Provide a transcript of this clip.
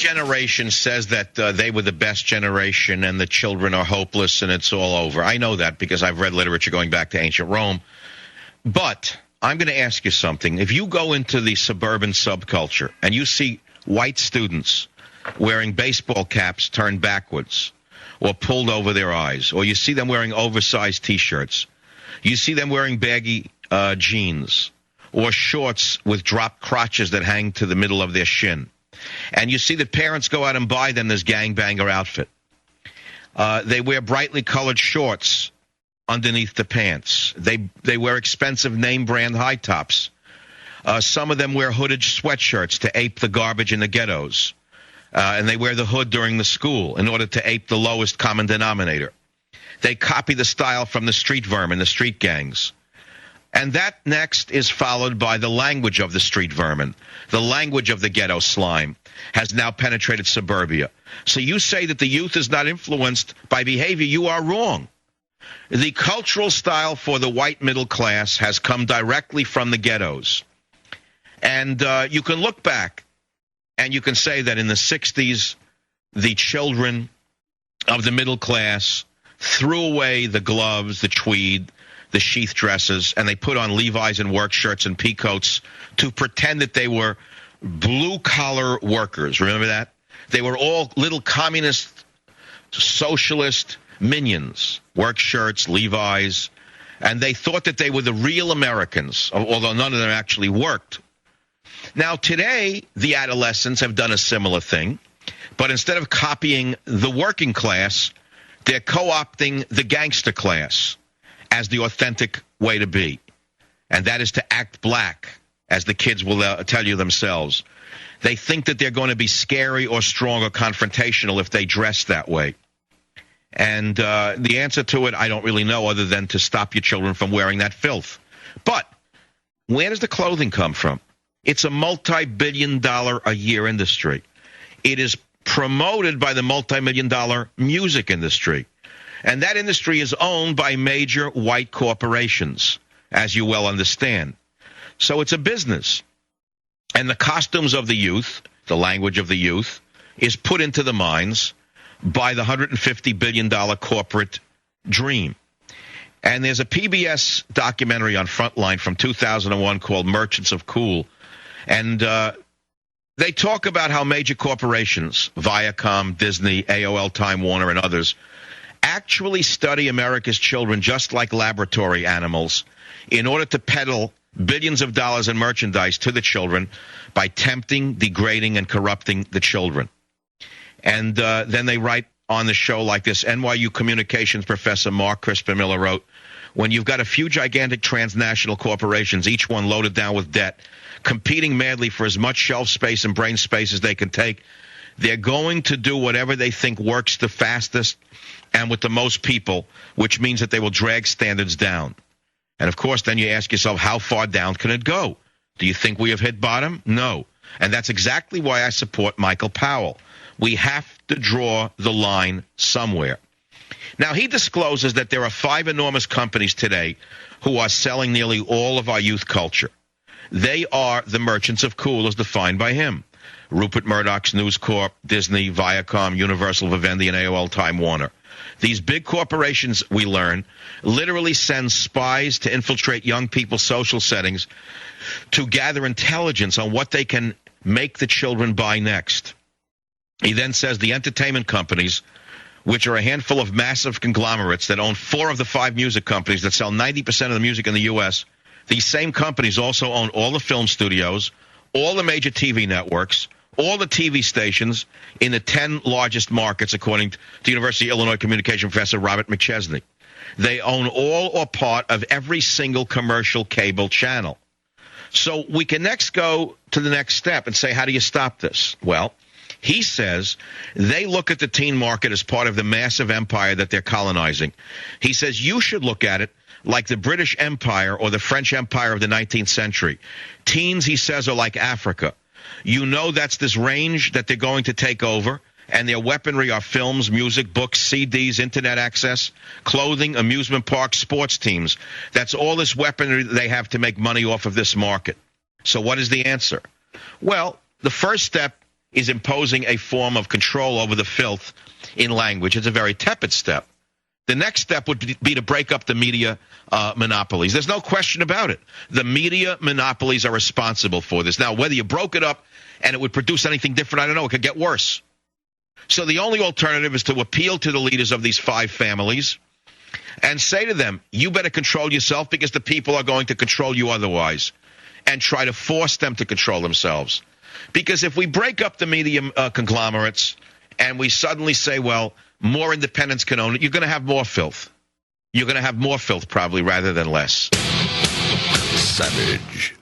generation says that they were the best generation and the children are hopeless and it's all over. I know that because I've read literature going back to ancient Rome. But I'm going to ask you something. If you go into the suburban subculture and you see white students wearing baseball caps turned backwards or pulled over their eyes, or you see them wearing oversized T-shirts, you see them wearing baggy jeans or shorts with dropped crotches that hang to the middle of their shin, and you see the parents go out and buy them this gangbanger outfit. They wear brightly colored shorts underneath the pants. They wear expensive name brand high tops. Some of them wear hooded sweatshirts to ape the garbage in the ghettos. And they wear the hood during the school in order to ape the lowest common denominator. They copy the style from the street vermin, the street gangs. And that next is followed by the language of the street vermin. The language of the ghetto slime has now penetrated suburbia. So you say that the youth is not influenced by behavior. You are wrong. The cultural style for the white middle class has come directly from the ghettos. And you can look back and you can say that in the 60s, the children of the middle class threw away the gloves, the tweed, the sheath dresses, and they put on Levi's and work shirts and peacoats to pretend that they were blue-collar workers. Remember that? They were all little communist, socialist minions, work shirts, Levi's, and they thought that they were the real Americans, although none of them actually worked. Now, today, the adolescents have done a similar thing, but instead of copying the working class, they're co-opting the gangster class as the authentic way to be, and that is to act black, as the kids will tell you themselves. They think that they're going to be scary or strong or confrontational if they dress that way. And the answer to it, I don't really know, other than to stop your children from wearing that filth. But where does the clothing come from? It's a multi-billion-dollar-a-year industry. It is promoted by the multi-million-dollar music industry. And that industry is owned by major white corporations, as you well understand. So it's a business. And the costumes of the youth, the language of the youth, is put into the minds by the $150 billion corporate dream. And there's a PBS documentary on Frontline from 2001 called Merchants of Cool. And they talk about how major corporations, Viacom, Disney, AOL, Time Warner, and others, actually study America's children just like laboratory animals in order to peddle billions of dollars in merchandise to the children by tempting, degrading, and corrupting the children. And then they write on the show like this. NYU communications professor Mark Crispin Miller wrote, when you've got a few gigantic transnational corporations, each one loaded down with debt, competing madly for as much shelf space and brain space as they can take, they're going to do whatever they think works the fastest and with the most people, which means that they will drag standards down. And, of course, then you ask yourself, how far down can it go? Do you think we have hit bottom? No. And that's exactly why I support Michael Powell. We have to draw the line somewhere. Now, he discloses that there are 5 enormous companies today who are selling nearly all of our youth culture. They are the merchants of cool as defined by him. Rupert Murdoch's News Corp, Disney, Viacom, Universal, Vivendi, and AOL Time Warner. These big corporations, we learn, literally send spies to infiltrate young people's social settings to gather intelligence on what they can make the children buy next. He then says the entertainment companies, which are a handful of massive conglomerates that own 4 of the 5 music companies that sell 90% of the music in the U.S., these same companies also own all the film studios, all the major TV networks, all the TV stations in the 10 largest markets, according to University of Illinois communication professor Robert McChesney. They own all or part of every single commercial cable channel. So we can next go to the next step and say, how do you stop this? Well, he says they look at the teen market as part of the massive empire that they're colonizing. He says you should look at it like the British Empire or the French Empire of the 19th century. Teens, he says, are like Africa. You know that's this range that they're going to take over, and their weaponry are films, music, books, CDs, internet access, clothing, amusement parks, sports teams. That's all this weaponry they have to make money off of this market. So what is the answer? Well, the first step is imposing a form of control over the filth in language. It's a very tepid step. The next step would be to break up the media monopolies. There's no question about it. The media monopolies are responsible for this. Now, whether you broke it up and it would produce anything different, I don't know. It could get worse. So the only alternative is to appeal to the leaders of these 5 families and say to them, you better control yourself because the people are going to control you otherwise, and try to force them to control themselves. Because if we break up the media conglomerates and we suddenly say, well, more independents can own it, you're going to have more filth. You're going to have more filth probably rather than less. Savage.